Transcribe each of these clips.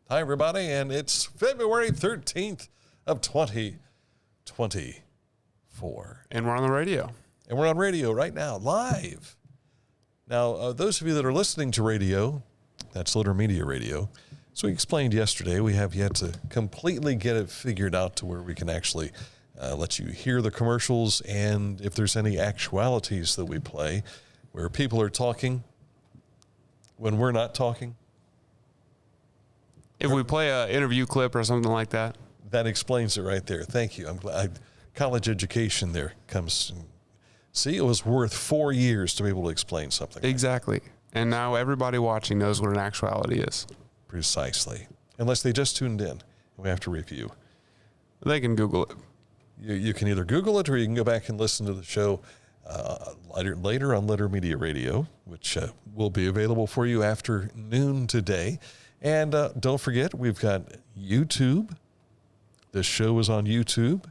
Hi, everybody, and it's February 13th of 2024. And we're on the radio. And we're on radio right now, live. Now, those of you that are listening to radio, that's Litter Media Radio. So we explained yesterday, we have yet to completely get it figured out to where we can actually let you hear the commercials, and if there's any actualities that we play where people are talking when we're not talking. If we play an interview clip or something like that. That explains it right there. Thank you. I'm glad. College education there comes. See, it was worth 4 years to be able to explain something. Exactly. And now everybody watching knows what an actuality is. Precisely. Unless they just tuned in and we have to review. They can Google it. You can either Google it or you can go back and listen to the show later on Litter Media Radio, which will be available for you after noon today. And don't forget, we've got YouTube. This show is on YouTube.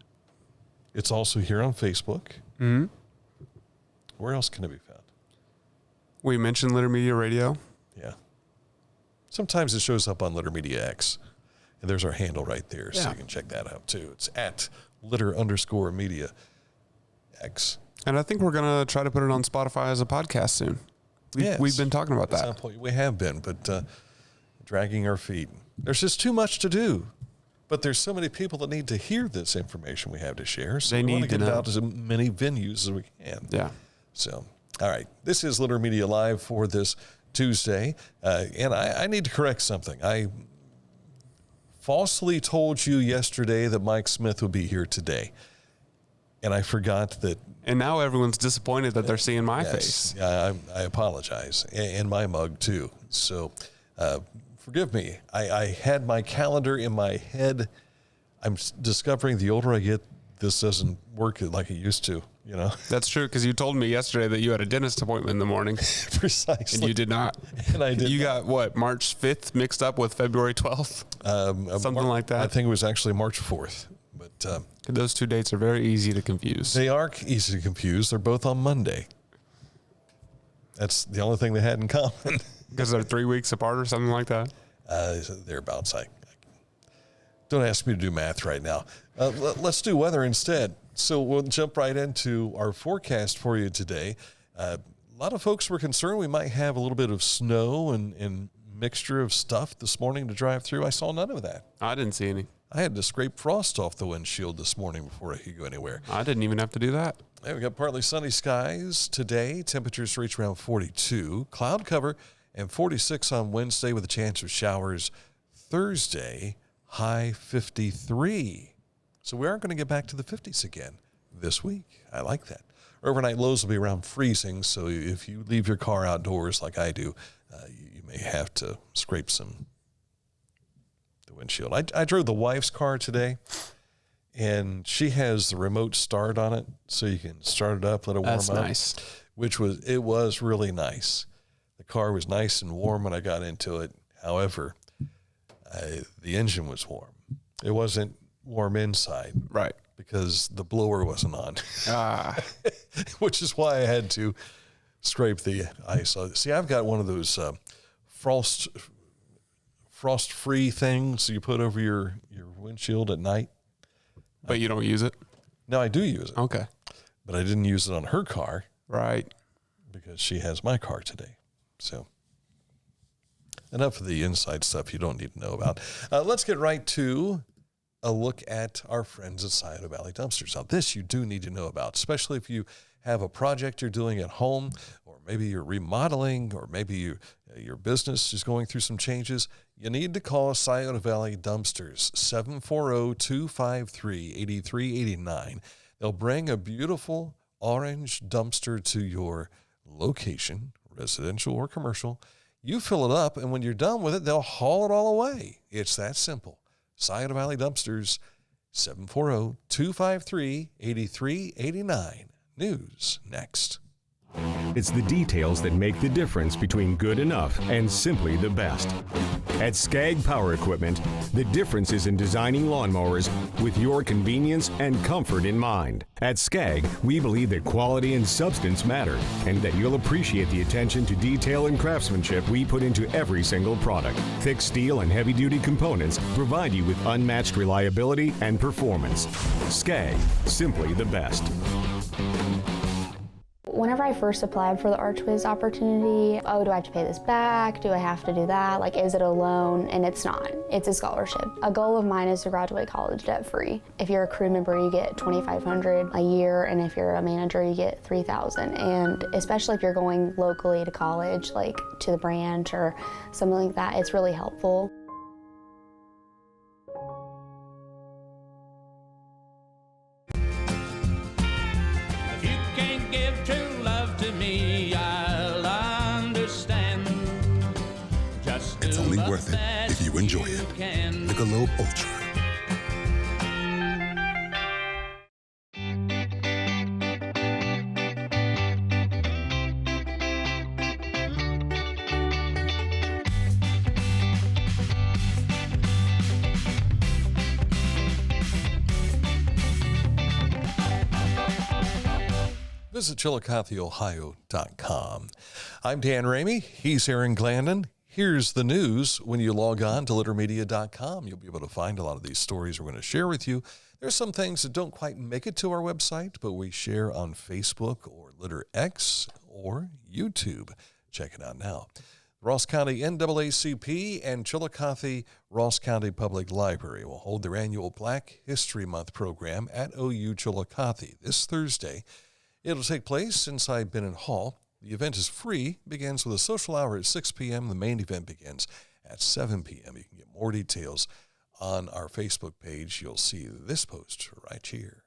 It's also here on Facebook. Mm-hmm. Where else can it be found? We mentioned Litter Media Radio. Yeah. Sometimes it shows up on Litter Media X. And there's our handle right there, so you can check that out too. It's at Litter_Media X. And I think we're going to try to put it on Spotify as a podcast soon. We've been talking about that. We have been, but dragging our feet. There's just too much to do. But there's so many people that need to hear this information we have to share. So they we need want to get know. it out to as many venues as we can. Yeah. So, all right. This is Litter Media Live for this Tuesday. And I need to correct something. I falsely told you yesterday that Mike Smith would be here today. And I forgot that. And now everyone's disappointed that they're seeing my face. Yeah, I apologize. And my mug, too. So, forgive me. I had my calendar in my head. I'm discovering the older I get, this doesn't work like it used to, you know? That's true, because you told me yesterday that you had a dentist appointment in the morning. Precisely. And you did not. And I did. You got, what, March 5th mixed up with February 12th? Something like that? I think it was actually March 4th. But those two dates are very easy to confuse. They are easy to confuse. They're both on Monday. That's the only thing they had in common. Because they're 3 weeks apart or something like that? Thereabouts. Don't ask me to do math right now. Let's do weather instead. So we'll jump right into our forecast for you today. A lot of folks were concerned we might have a little bit of snow and mixture of stuff this morning to drive through. I saw none of that. I didn't see any. I had to scrape frost off the windshield this morning before I could go anywhere. I didn't even have to do that. Hey, we got partly sunny skies today. Temperatures reach around 42. Cloud cover and 46 on Wednesday with a chance of showers. Thursday, high 53. So we aren't going to get back to the 50s again this week. I like that. Overnight lows will be around freezing, so if you leave your car outdoors like I do, you may have to scrape the windshield. I drove the wife's car today, and she has the remote start on it, so you can start it up, let it warm up. That's nice. It was really nice. The car was nice and warm when I got into it. However, the engine was warm. It wasn't warm inside. Right. Because the blower wasn't on. Which is why I had to scrape the ice. See, I've got one of those frost-free things you put over your windshield at night. But you don't use it? No, I do use it. Okay. But I didn't use it on her car. Right. Because she has my car today. So enough of the inside stuff you don't need to know about. Let's get right to a look at our friends at Scioto Valley Dumpsters. Now, this you do need to know about, especially if you have a project you're doing at home, or maybe you're remodeling, or maybe your business is going through some changes. You need to call Scioto Valley Dumpsters, 740-253-8389. They'll bring a beautiful orange dumpster to your location, residential or commercial. You fill it up, and when you're done with it, they'll haul it all away. It's that simple. Scioto Valley Dumpsters, 740-253-8389. News next. It's the details that make the difference between good enough and simply the best. At Skag Power Equipment, the difference is in designing lawnmowers with your convenience and comfort in mind. At Skag, we believe that quality and substance matter, and that you'll appreciate the attention to detail and craftsmanship we put into every single product. Thick steel and heavy-duty components provide you with unmatched reliability and performance. Skag, simply the best. Whenever I first applied for the ArchWiz opportunity, do I have to pay this back? Do I have to do that? Like, is it a loan? And it's not. It's a scholarship. A goal of mine is to graduate college debt-free. If you're a crew member, you get $2,500 a year, and if you're a manager, you get $3,000. And especially if you're going locally to college, like to the branch or something like that, it's really helpful. It's only worth it if you enjoy it. Michelob Ultra. Visit ChillicotheOhio.com. I'm Dan Ramey. He's Aaron Glandon. Here's the news. When you log on to littermedia.com, you'll be able to find a lot of these stories we're going to share with you. There's some things that don't quite make it to our website, but we share on Facebook or LitterX or YouTube. Check it out now. Ross County NAACP and Chillicothe Ross County Public Library will hold their annual Black History Month program at OU Chillicothe this Thursday. It'll take place inside Bennett Hall. The event is free, begins with a social hour at 6 p.m. The main event begins at 7 p.m. You can get more details on our Facebook page. You'll see this post right here.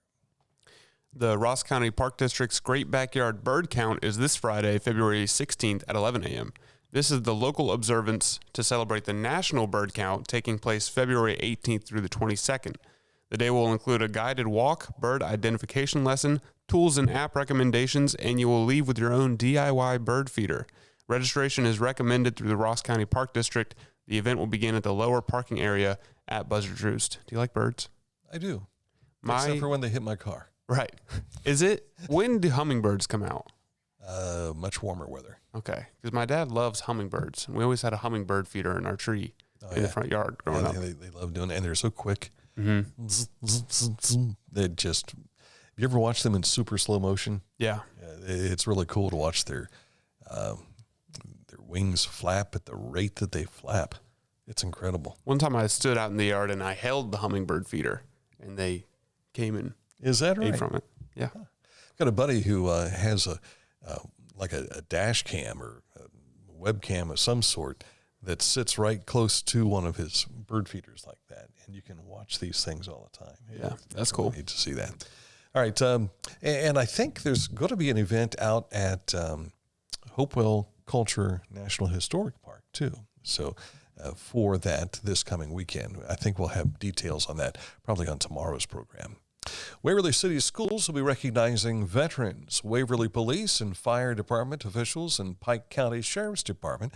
The Ross County Park District's Great Backyard Bird Count is this Friday, February 16th at 11 a.m. This is the local observance to celebrate the National Bird Count taking place February 18th through the 22nd. The day will include a guided walk, bird identification lesson, tools and app recommendations, and you will leave with your own DIY bird feeder. Registration is recommended through the Ross County Park District. The event will begin at the lower parking area at Buzzard Roost. Do you like birds? I do. Except for when they hit my car. Right. Is it? When do hummingbirds come out? Much warmer weather. Okay. Because my dad loves hummingbirds. And we always had a hummingbird feeder in our tree in the front yard growing up. They love doing it, and they're so quick. Mm-hmm. They just... You ever watch them in super slow motion? Yeah. It's really cool to watch their wings flap at the rate that they flap. It's incredible. One time I stood out in the yard and I held the hummingbird feeder, and they came and ate from it. Yeah. I've got a buddy who has a dash cam or a webcam of some sort that sits right close to one of his bird feeders like that, and you can watch these things all the time. Yeah, that's cool. Need to see that. All right, and I think there's going to be an event out at Hopewell Culture National Historic Park, too. So for that this coming weekend, I think we'll have details on that probably on tomorrow's program. Waverly City Schools will be recognizing veterans. Waverly Police and Fire Department officials and Pike County Sheriff's Department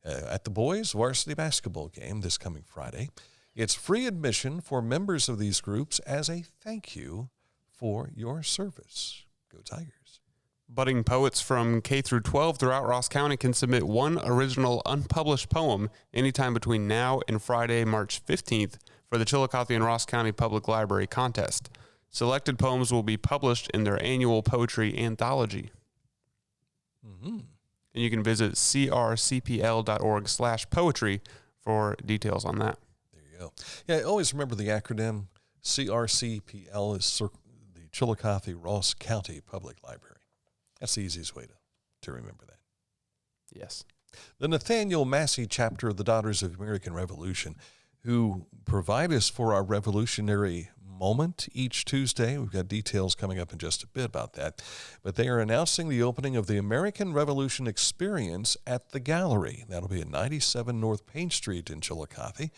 at the boys' varsity basketball game this coming Friday. It's free admission for members of these groups as a thank you for your service. Go Tigers. Budding poets from K through 12 throughout Ross County can submit one original unpublished poem anytime between now and Friday, March 15th for the Chillicothe and Ross County Public Library contest. Selected poems will be published in their annual poetry anthology. Mm-hmm. And you can visit crcpl.org/poetry for details on that. There you go. Yeah, always remember the acronym. CRCPL is the Chillicothe Ross County Public Library. That's the easiest way to remember that. Yes. The Nathaniel Massey chapter of the Daughters of the American Revolution, who provide us for our revolutionary moment each Tuesday. We've got details coming up in just a bit about that. But they are announcing the opening of the American Revolution Experience at the Gallery. That'll be at 97 North Payne Street in Chillicothe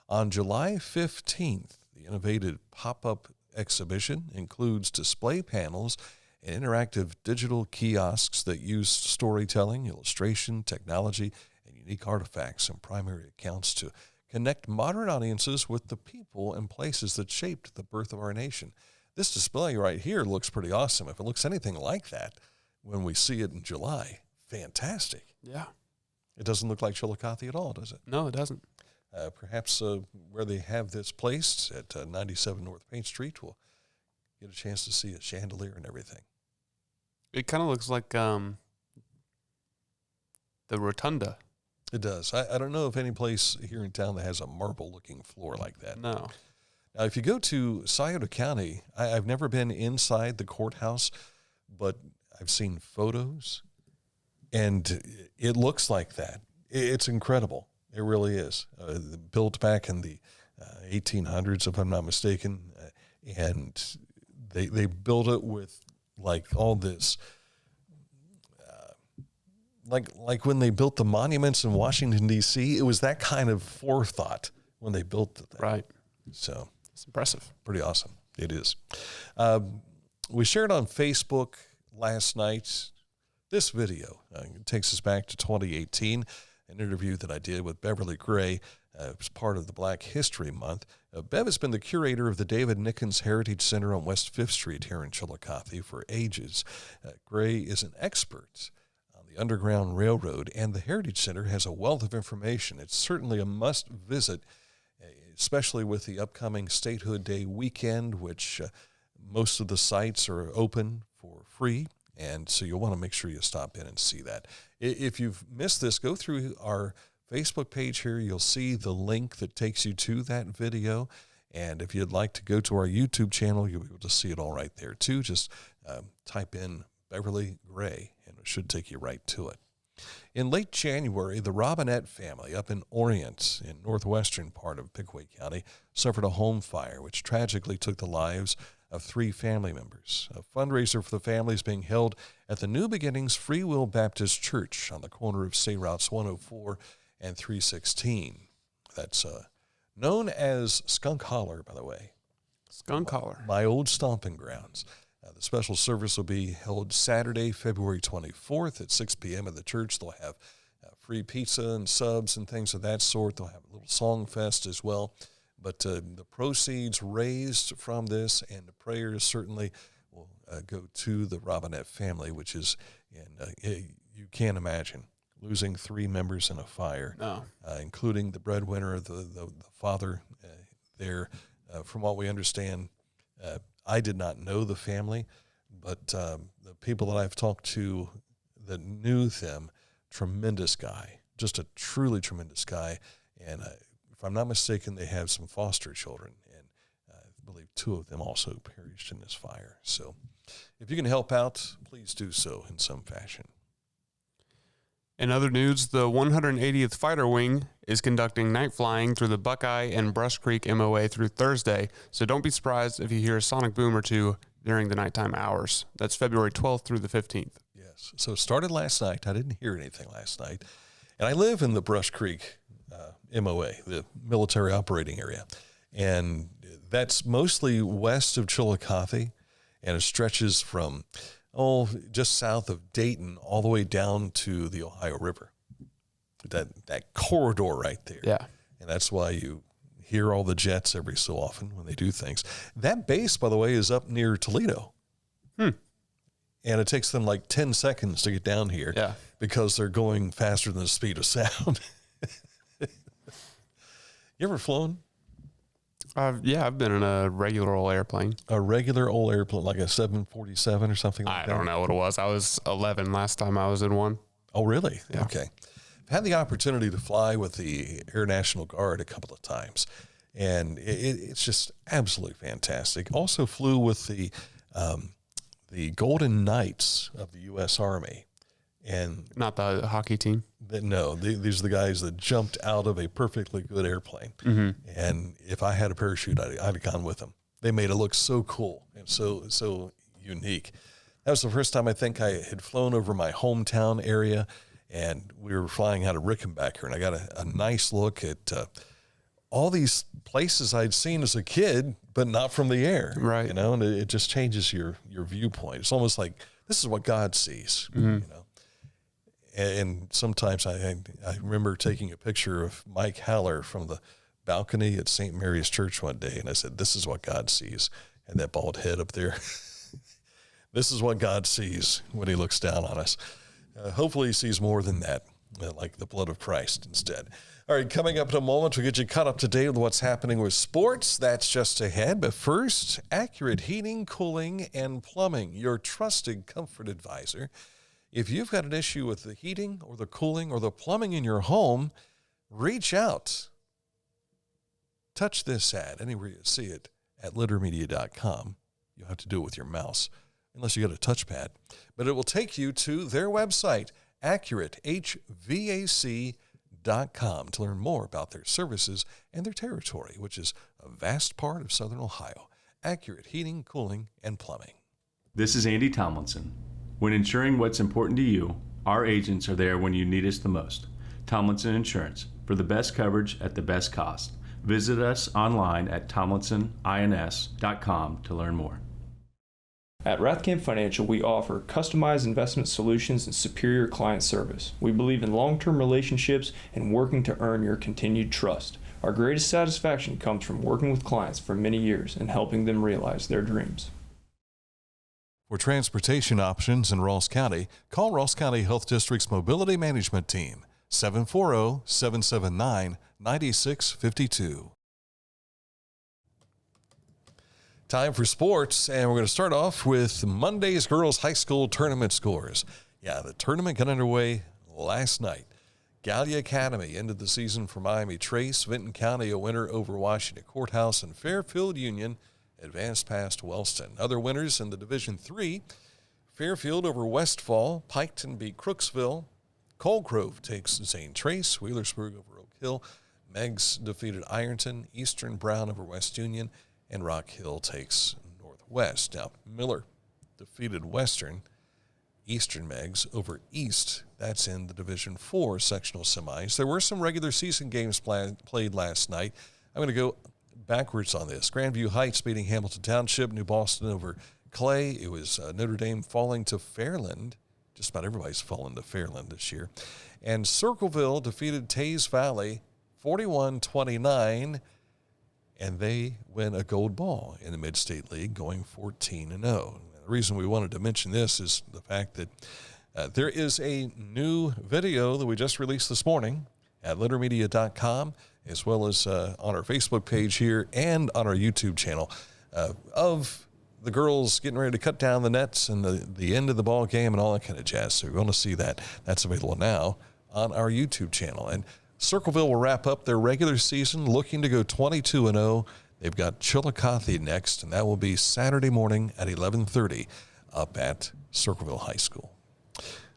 on July 15th. The innovative pop-up exhibition includes display panels and interactive digital kiosks that use storytelling, illustration, technology, and unique artifacts and primary accounts to connect modern audiences with the people and places that shaped the birth of our nation. This display right here looks pretty awesome. If it looks anything like that when we see it in July, fantastic. Yeah. It doesn't look like Chillicothe at all, does it? No, it doesn't. Perhaps where they have this placed at 97 North Main Street, we'll get a chance to see a chandelier and everything. It kind of looks like the rotunda. It does. I don't know of any place here in town that has a marble-looking floor like that. No. Now, if you go to Scioto County, I've never been inside the courthouse, but I've seen photos, and it looks like that. It's incredible. It really is. Built back in the 1800s, if I'm not mistaken, and they built it with like all this, like when they built the monuments in Washington, D.C., it was that kind of forethought when they built the thing. Right. So it's impressive. Pretty awesome. It is. We shared on Facebook last night this video. It takes us back to 2018, an interview that I did with Beverly Gray. It was part of the Black History Month. Bev has been the curator of the David Nickens Heritage Center on West 5th Street here in Chillicothe for ages. Gray is an expert on the Underground Railroad, and the Heritage Center has a wealth of information. It's certainly a must visit, especially with the upcoming Statehood Day weekend, which most of the sites are open for free, and so you'll want to make sure you stop in and see that. If you've missed this, go through our Facebook page here. You'll see the link that takes you to that video, and if you'd like to go to our YouTube channel, you'll be able to see it all right there too. Just type in Beverly Gray, and it should take you right to it. In late January, the Robinette family up in Orient, in northwestern part of Pickaway County, suffered a home fire, which tragically took the lives of 3 family members. A fundraiser for the family is being held at the New Beginnings Free Will Baptist Church on the corner of State Routes 104 and 316. That's known as Skunk Holler, by the way. Skunk Holler. My old stomping grounds. The special service will be held Saturday, February 24th at 6 p.m. at the church. They'll have free pizza and subs and things of that sort. They'll have a little song fest as well. But the proceeds raised from this and the prayers certainly will go to the Robinette family, which is, you can't imagine losing 3 members in a fire, including the breadwinner, the father there. From what we understand, I did not know the family, but the people that I've talked to that knew them, tremendous guy, just a truly tremendous guy. And if I'm not mistaken, they have some foster children, and I believe 2 of them also perished in this fire. So if you can help out, please do so in some fashion. In other news, the 180th Fighter Wing is conducting night flying through the Buckeye and Brush Creek MOA through Thursday, so don't be surprised if you hear a sonic boom or two during the nighttime hours. That's February 12th through the 15th. Yes, so it started last night. I didn't hear anything last night, and I live in the Brush Creek MOA, the military operating area, and that's mostly west of Chillicothe, and it stretches from just south of Dayton all the way down to the Ohio River. That corridor right there. Yeah. And that's why you hear all the jets every so often when they do things. That base, by the way, is up near Toledo. And it takes them like 10 seconds to get down here because they're going faster than the speed of sound. You ever flown? Yeah, I've been in a regular old airplane. A regular old airplane, like a 747 or something like that? I don't know what it was. I was 11 last time I was in one. Oh, really? Yeah. Okay. I've had the opportunity to fly with the Air National Guard a couple of times, and it's just absolutely fantastic. Also flew with the Golden Knights of the U.S. Army. And not the hockey team. No, these are the guys that jumped out of a perfectly good airplane. And if I had a parachute, I'd have gone with them. They made it look so cool and so unique. That was the first time I think I had flown over my hometown area, and we were flying out of Rickenbacker, and I got a nice look at all these places I'd seen as a kid, but not from the air. Right. You know, and it just changes your viewpoint. It's almost like this is what God sees, you know. And sometimes I remember taking a picture of Mike Haller from the balcony at St. Mary's Church one day, and I said, this is what God sees. And that bald head up there. This is what God sees when he looks down on us. Hopefully he sees more than that, like the blood of Christ instead. All right, coming up in a moment, we'll get you caught up to date with what's happening with sports. That's just ahead. But first, Accurate Heating, Cooling, and Plumbing, your trusted comfort advisor. If you've got an issue with the heating or the cooling or the plumbing in your home, reach out. Touch this ad anywhere you see it at littermedia.com. You'll have to do it with your mouse, unless you got a touchpad. But it will take you to their website, AccurateHVAC.com, to learn more about their services and their territory, which is a vast part of Southern Ohio. Accurate Heating, Cooling, and Plumbing. This is Andy Tomlinson. When ensuring what's important to you, our agents are there when you need us the most. Tomlinson Insurance, for the best coverage at the best cost. Visit us online at tomlinsonins.com to learn more. At Rathkamp Financial, we offer customized investment solutions and superior client service. We believe in long-term relationships and working to earn your continued trust. Our greatest satisfaction comes from working with clients for many years and helping them realize their dreams. For transportation options in Ross County, call Ross County Health District's Mobility Management Team, 740-779-9652. Time for sports, and we're going to start off with Monday's girls high school tournament scores. Yeah, the tournament got underway last night. Gallia Academy ended the season for Miami Trace. Vinton County a winner over Washington Courthouse, and Fairfield Union advanced past Wellston. Other winners in the Division III, Fairfield over Westfall, Piketon beat Crooksville, Cold Grove takes Zane Trace, Wheelersburg over Oak Hill, Meggs defeated Ironton, Eastern Brown over West Union, and Rock Hill takes Northwest. Now, Miller defeated Western, Eastern Meggs over East. That's in the Division IV sectional semis. There were some regular season games played last night. I'm going to go backwards on this. Grandview Heights beating Hamilton Township, New Boston over Clay. It was Notre Dame falling to Fairland. Just about everybody's fallen to Fairland this year. And Circleville defeated Taze Valley 41-29. And they win a gold ball in the Mid-State League, going 14-0. The reason we wanted to mention this is the fact that there is a new video that we just released this morning at littermedia.com, as well as on our Facebook page here and on our YouTube channel of the girls getting ready to cut down the nets and the end of the ball game and all that kind of jazz. So you're going to see that. That's available now on our YouTube channel. And Circleville will wrap up their regular season looking to go 22-0. They've got Chillicothe next, and that will be Saturday morning at 11:30 up at Circleville High School.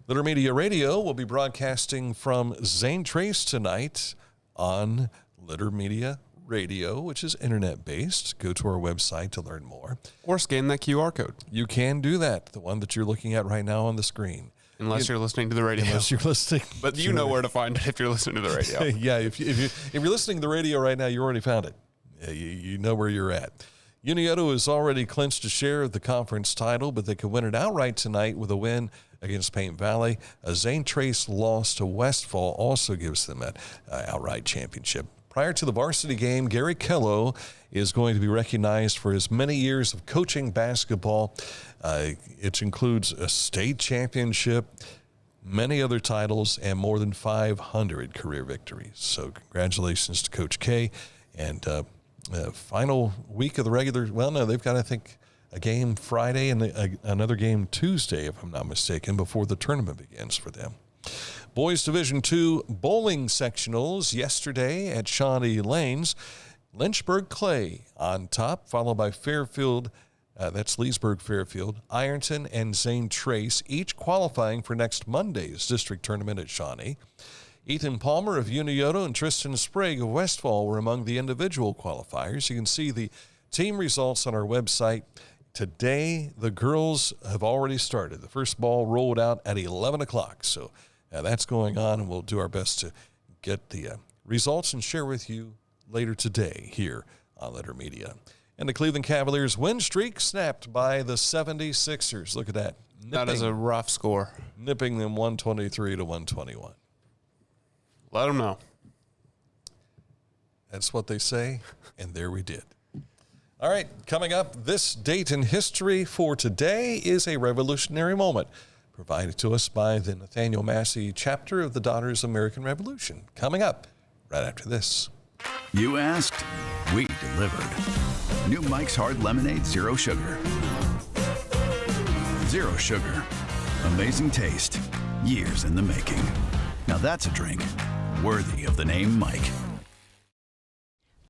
Litter Media Radio will be broadcasting from Zane Trace tonight on Litter Media Radio, which is internet-based. Go to our website to learn more. Or scan that QR code. You can do that, the one that you're looking at right now on the screen. Unless you're listening to the radio. Unless you're listening. But you know where to find it if you're listening to the radio. Yeah, if you're listening to the radio right now, you already found it. You know where you're at. Unioto has already clinched a share of the conference title, but they could win it outright tonight with a win against Paint Valley. A Zane Trace loss to Westfall also gives them an outright championship. Prior to the varsity game, Gary Kello is going to be recognized for his many years of coaching basketball. It includes a state championship, many other titles, and more than 500 career victories. So congratulations to Coach K. And final week of the regular, well, no, they've got, I think, a game Friday and another game Tuesday, if I'm not mistaken, before the tournament begins for them. Boys Division II bowling sectionals yesterday at Shawnee Lanes. Lynchburg Clay on top, followed by Fairfield, that's Leesburg Fairfield, Ironton, and Zane Trace, each qualifying for next Monday's district tournament at Shawnee. Ethan Palmer of Unioto and Tristan Sprague of Westfall were among the individual qualifiers. You can see the team results on our website. Today, the girls have already started. The first ball rolled out at 11 o'clock. So that's going on, and we'll do our best to get the results and share with you later today here on Litter Media. And the Cleveland Cavaliers win streak snapped by the 76ers. Look at that. That is a rough score. Nipping them 123 to 121. Let them know. That's what they say, and there we did. All right, coming up, this date in history for today is a revolutionary moment provided to us by the Nathaniel Massey chapter of the Daughters of American Revolution. Coming up right after this. You asked, we delivered. New Mike's Hard Lemonade, zero sugar. Zero sugar. Amazing taste. Years in the making. Now that's a drink worthy of the name Mike.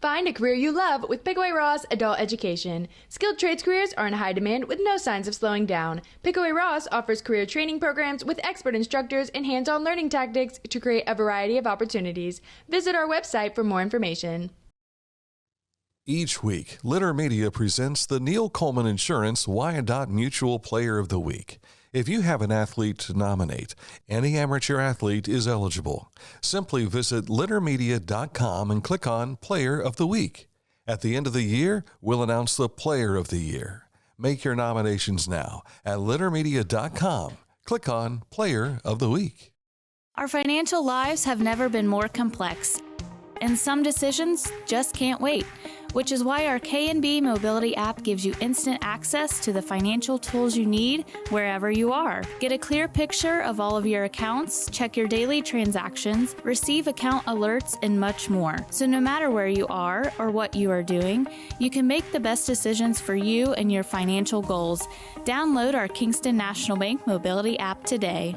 Find a career you love with Pickaway Ross Adult Education. Skilled trades careers are in high demand with no signs of slowing down. Pickaway Ross offers career training programs with expert instructors and hands-on learning tactics to create a variety of opportunities. Visit our website for more information. Each week, Litter Media presents the Neil Coleman Insurance Wyandotte Mutual Player of the Week. If you have an athlete to nominate, any amateur athlete is eligible. Simply visit littermedia.com and click on Player of the Week. At the end of the year, we'll announce the Player of the Year. Make your nominations now at littermedia.com. Click on Player of the Week. Our financial lives have never been more complex, and some decisions just can't wait, which is why our K&B Mobility app gives you instant access to the financial tools you need wherever you are. Get a clear picture of all of your accounts, check your daily transactions, receive account alerts, and much more. So no matter where you are or what you are doing, you can make the best decisions for you and your financial goals. Download our Kingston National Bank Mobility app today.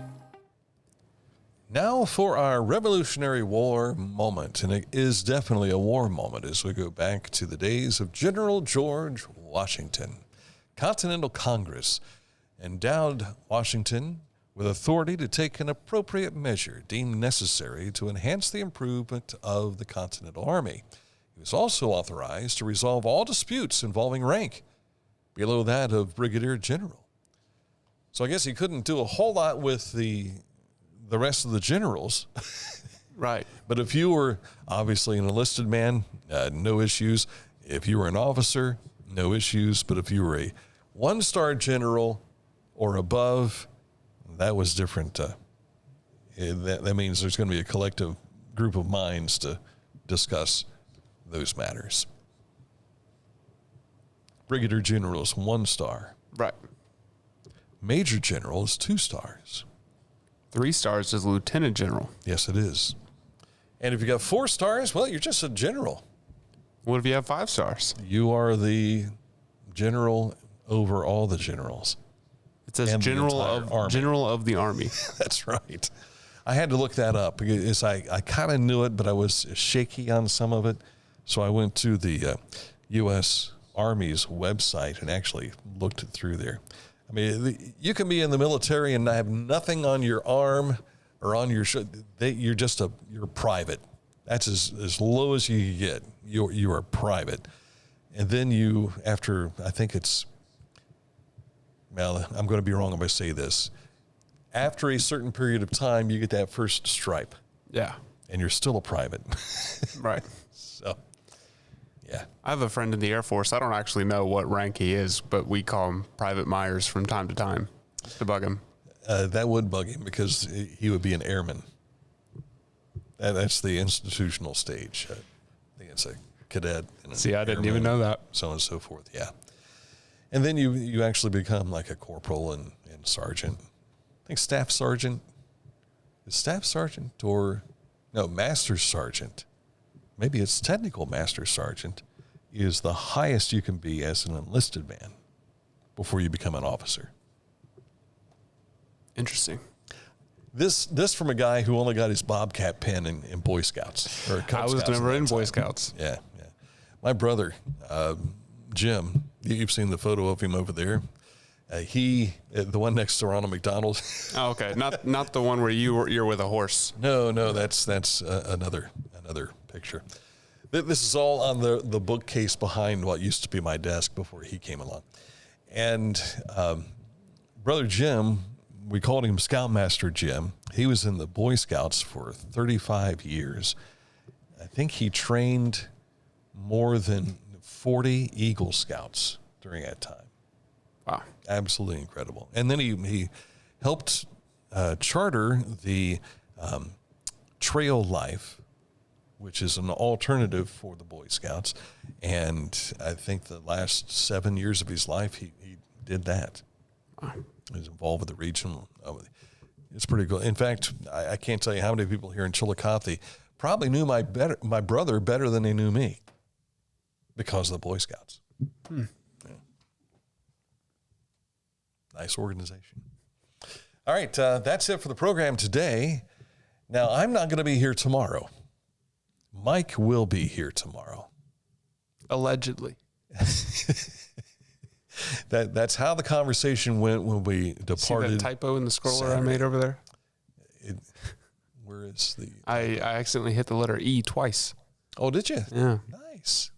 Now for our Revolutionary War moment, and it is definitely a war moment as we go back to the days of General George Washington. Continental Congress endowed Washington with authority to take an appropriate measure deemed necessary to enhance the improvement of the Continental Army. He was also authorized to resolve all disputes involving rank below that of brigadier general. So I guess he couldn't do a whole lot with the rest of the generals. Right. But if you were obviously an enlisted man, no issues. If you were an officer, no issues. But if you were a one-star general or above, that was different. That means there's going to be a collective group of minds to discuss those matters. Brigadier general is 1 star. Right. Major general is 2 stars. 3 stars is lieutenant general. Yes, it is. And if you got 4 stars, well, you're just a general. What if you have 5 stars? You are the general over all the generals. It says general of the army. That's right. I had to look that up because I kind of knew it, but I was shaky on some of it. So I went to the U.S. Army's website and actually looked it through there. I mean, you can be in the military and have nothing on your arm or on your you're private. That's as low as you can get. You are private. And then you, after, I think it's, well, I'm going to be wrong if I say this. After a certain period of time, you get that first stripe. Yeah. And you're still a private. Right. So, yeah. I have a friend in the Air Force. I don't actually know what rank he is, but we call him Private Myers from time to time to bug him. That would bug him because he would be an airman. That's the institutional stage. I think it's a cadet. And See, I didn't even know that. So on and so forth, yeah. And then you actually become like a corporal and sergeant. I think staff sergeant. Is staff sergeant or, no, master sergeant. Maybe it's technical master sergeant is the highest you can be as an enlisted man before you become an officer. Interesting. This from a guy who only got his Bobcat pen in Boy Scouts. Or Cub I was Scouts never in that Boy time. Scouts. Yeah. My brother, Jim, you've seen the photo of him over there. The one next to Ronald McDonald. Oh, okay. Not the one where you're with a horse. No, that's another picture. This is all on the bookcase behind what used to be my desk before he came along. And Brother Jim, we called him Scoutmaster Jim. He was in the Boy Scouts for 35 years. I think he trained more than 40 Eagle Scouts during that time. Wow. Absolutely incredible. And then he helped charter the Trail Life, which is an alternative for the Boy Scouts. And I think the last 7 years of his life, he did that. Wow. He was involved with the regional. It's pretty cool. In fact, I can't tell you how many people here in Chillicothe probably knew my brother better than they knew me because of the Boy Scouts. Yeah. Nice organization. All right, that's it for the program today. Now, I'm not going to be here tomorrow. Mike will be here tomorrow. Allegedly. That's how the conversation went when we departed. See that typo in the scroller Saturday. I made over there? Where is the... I accidentally hit the letter E twice. Oh, did you? Yeah. Nice.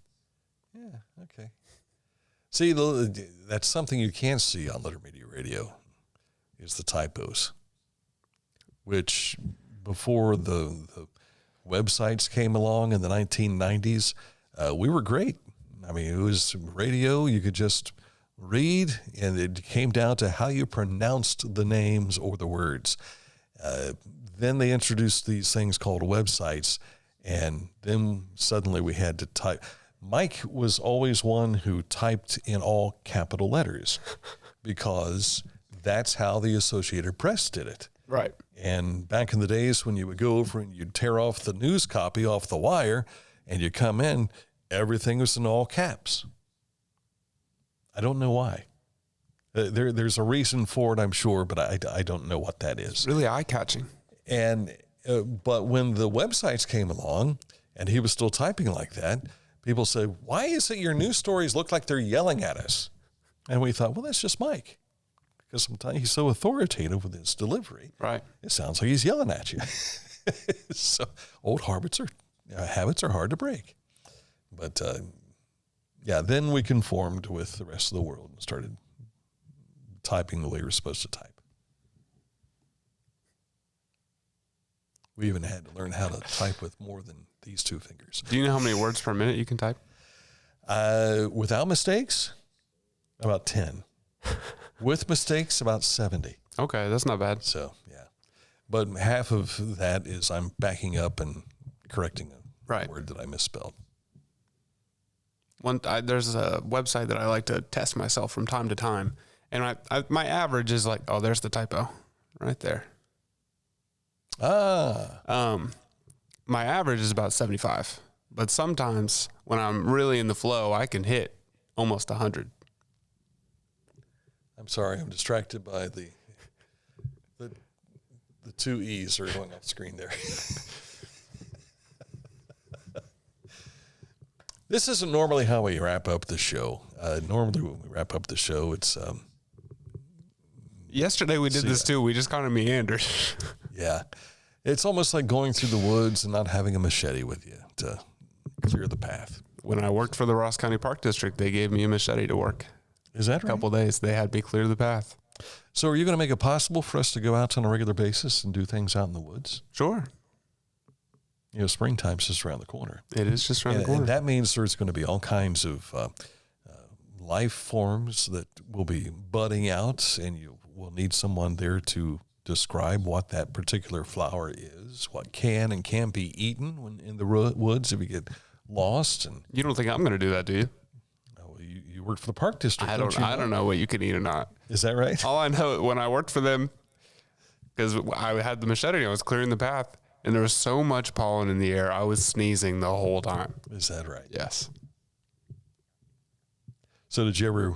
Yeah, okay. See, that's something you can't see on Letter Media Radio is the typos, which before the websites came along in the 1990s, we were great. I mean, it was radio. You could just read, and it came down to how you pronounced the names or the words. Then they introduced these things called websites, and then suddenly we had to type. Mike was always one who typed in all capital letters because that's how the Associated Press did it. Right. And back in the days when you would go over and you'd tear off the news copy off the wire and you come in, everything was in all caps. I don't know why. There's a reason for it, I'm sure, but I don't know what that is. It's really eye-catching. And but when the websites came along and he was still typing like that, people said, why is it your news stories look like they're yelling at us? And we thought, well, that's just Mike. Because sometimes he's so authoritative with his delivery. Right. It sounds like he's yelling at you. So old habits are hard to break. But yeah, then we conformed with the rest of the world and started typing the way we're supposed to type. We even had to learn how to type with more than these two fingers. Do you know how many words per minute you can type? Without mistakes, about 10. With mistakes, about 70. Okay, that's not bad. So, yeah. But half of that is I'm backing up and correcting a word that I misspelled. There's a website that I like to test myself from time to time. And my average is like, oh, there's the typo right there. My average is about 75. But sometimes when I'm really in the flow, I can hit almost 100. I'm sorry, I'm distracted by the two E's are going off screen there. This isn't normally how we wrap up the show. Normally when we wrap up the show, it's... Yesterday we did this too. We just kind of meandered. Yeah. It's almost like going through the woods and not having a machete with you to clear the path. When I worked for the Ross County Park District, they gave me a machete to work. Is that right? A couple days. They had me clear the path. So are you going to make it possible for us to go out on a regular basis and do things out in the woods? Sure. You know, springtime's just around the corner. It is just around the corner. And that means there's going to be all kinds of life forms that will be budding out, and you will need someone there to describe what that particular flower is, what can and can't be eaten when in the woods if you get lost. And you don't think I'm going to do that, do you? You work for the park district. I don't know what you can eat or not. Is that right? All I know when I worked for them, because I had the machete and I was clearing the path, and there was so much pollen in the air, I was sneezing the whole time. Is that right? Yes. So did you ever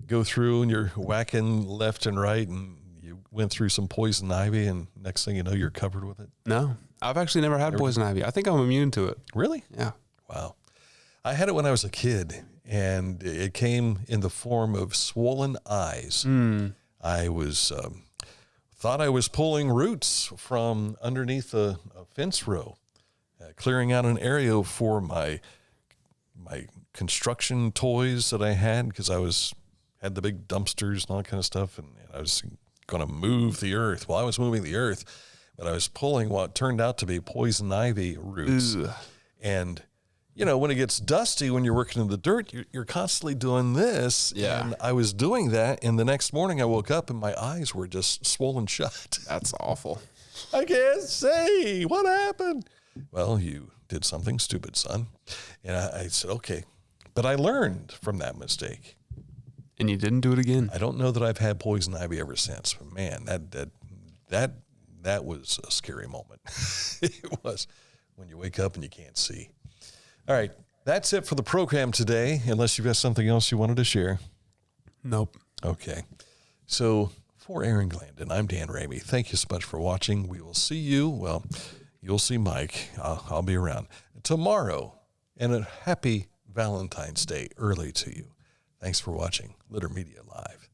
go through and you're whacking left and right and you went through some poison ivy and next thing you know, you're covered with it? No, I've actually never had poison ivy. I think I'm immune to it. Really? Yeah. Wow. I had it when I was a kid, and it came in the form of swollen eyes. I was thought I was pulling roots from underneath a fence row, clearing out an area for my construction toys that I had, because I had the big dumpsters and all that kind of stuff, and I was going to move the earth. Well, I was moving the earth, but I was pulling what turned out to be poison ivy roots. Ugh. And when it gets dusty, when you're working in the dirt, you're constantly doing this. Yeah. And I was doing that, and the next morning I woke up and my eyes were just swollen shut. That's awful. I can't see. What happened? Well, you did something stupid, son. And I said, okay. But I learned from that mistake. And you didn't do it again. I don't know that I've had poison ivy ever since. But man, that was a scary moment. It was when you wake up and you can't see. All right. That's it for the program today, unless you've got something else you wanted to share. Nope. Okay. So for Aaron Glandon, I'm Dan Ramey. Thank you so much for watching. We will see you. Well, you'll see Mike. I'll be around tomorrow. And a happy Valentine's Day early to you. Thanks for watching Litter Media Live.